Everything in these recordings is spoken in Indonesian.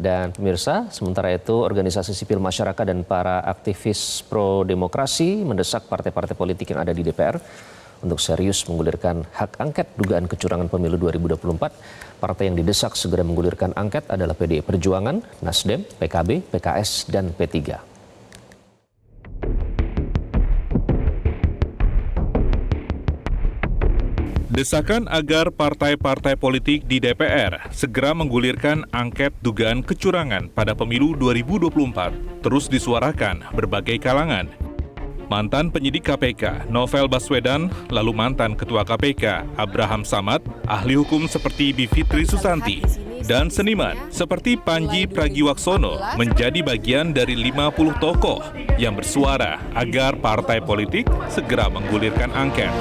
Dan pemirsa, sementara itu organisasi sipil masyarakat dan para aktivis pro-demokrasi mendesak partai-partai politik yang ada di DPR untuk serius menggulirkan hak angket dugaan kecurangan pemilu 2024. Partai yang didesak segera menggulirkan angket adalah PDI Perjuangan, Nasdem, PKB, PKS, dan P3. Desakan agar partai-partai politik di DPR segera menggulirkan angket dugaan kecurangan pada pemilu 2024 terus disuarakan berbagai kalangan. Mantan penyidik KPK Novel Baswedan, lalu mantan Ketua KPK Abraham Samad, ahli hukum seperti Bivitri Susanti, dan seniman seperti Panji Pragiwaksono menjadi bagian dari 50 tokoh yang bersuara agar partai politik segera menggulirkan angket.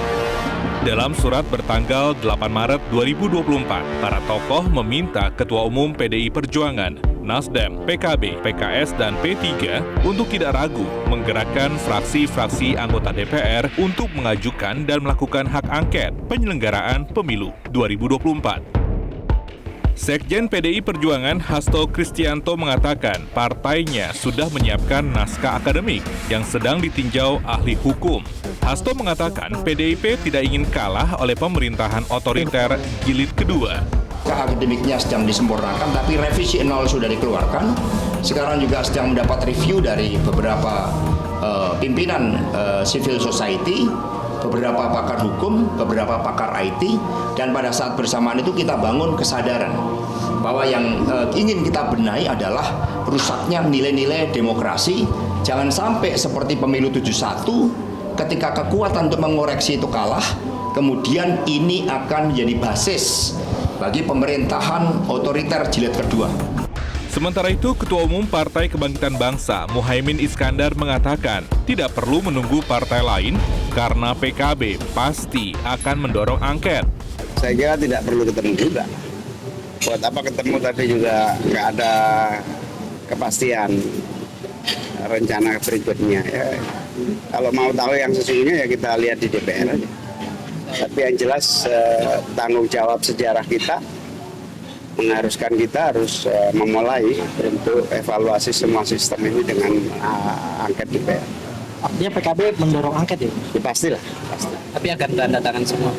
Dalam surat bertanggal 8 Maret 2024, para tokoh meminta Ketua Umum PDI Perjuangan, Nasdem, PKB, PKS, dan P3 untuk tidak ragu menggerakkan fraksi-fraksi anggota DPR untuk mengajukan dan melakukan hak angket penyelenggaraan pemilu 2024. Sekjen PDI Perjuangan Hasto Kristianto mengatakan partainya sudah menyiapkan naskah akademik yang sedang ditinjau ahli hukum. Hasto mengatakan PDIP tidak ingin kalah oleh pemerintahan otoriter jilid kedua. Akademiknya sedang disempurnakan, tapi revisi 0 sudah dikeluarkan. Sekarang juga sedang mendapat review dari beberapa pimpinan civil society, beberapa pakar hukum, beberapa pakar IT, dan pada saat bersamaan itu kita bangun kesadaran bahwa yang ingin kita benahi adalah rusaknya nilai-nilai demokrasi. Jangan sampai seperti pemilu 71, ketika kekuatan untuk mengoreksi itu kalah, kemudian ini akan menjadi basis bagi pemerintahan otoriter jilid kedua. Sementara itu, Ketua Umum Partai Kebangkitan Bangsa, Muhaimin Iskandar mengatakan tidak perlu menunggu partai lain karena PKB pasti akan mendorong angket. Saya kira tidak perlu ketemu juga. Buat apa ketemu tadi juga nggak ada kepastian rencana berikutnya. Ya, kalau mau tahu yang sesungguhnya ya kita lihat di DPR aja. Tapi yang jelas tanggung jawab sejarah kita mengharuskan kita harus memulai untuk evaluasi semua sistem ini dengan angket DPR. Artinya PKB mendorong angket ya? Ya pastilah. Pasti. Tapi akan tanda tangan semua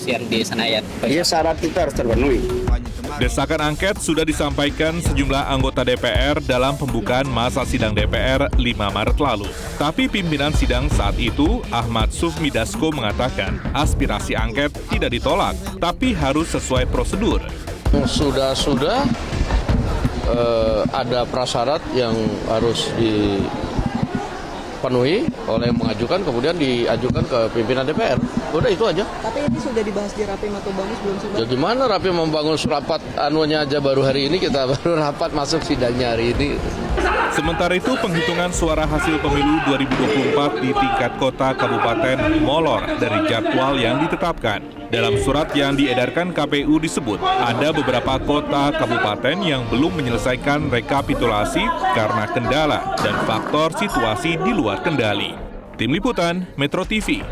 yang di Senayan. Iya, syarat itu harus terpenuhi. Desakan angket sudah disampaikan sejumlah anggota DPR dalam pembukaan masa sidang DPR 5 Maret lalu. Tapi pimpinan sidang saat itu, Ahmad Sufmi Dasko, mengatakan aspirasi angket tidak ditolak, tapi harus sesuai prosedur. Sudah ada prasyarat yang harus dipenuhi oleh yang mengajukan, kemudian diajukan ke pimpinan DPR. Udah itu aja. Tapi ini sudah dibahas di Rapim atau Bamus belum sih, Bang? Ya gimana Rapim membangun rapat anunya aja baru hari ini, kita baru rapat masuk sidangnya hari ini. Sementara itu, penghitungan suara hasil pemilu 2024 di tingkat kota kabupaten molor dari jadwal yang ditetapkan. Dalam surat yang diedarkan KPU disebut ada beberapa kota kabupaten yang belum menyelesaikan rekapitulasi karena kendala dan faktor situasi di luar kendali. Tim Liputan Metro TV.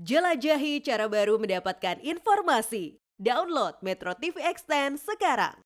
Jelajahi cara baru mendapatkan informasi. Download Metro TV Extend sekarang.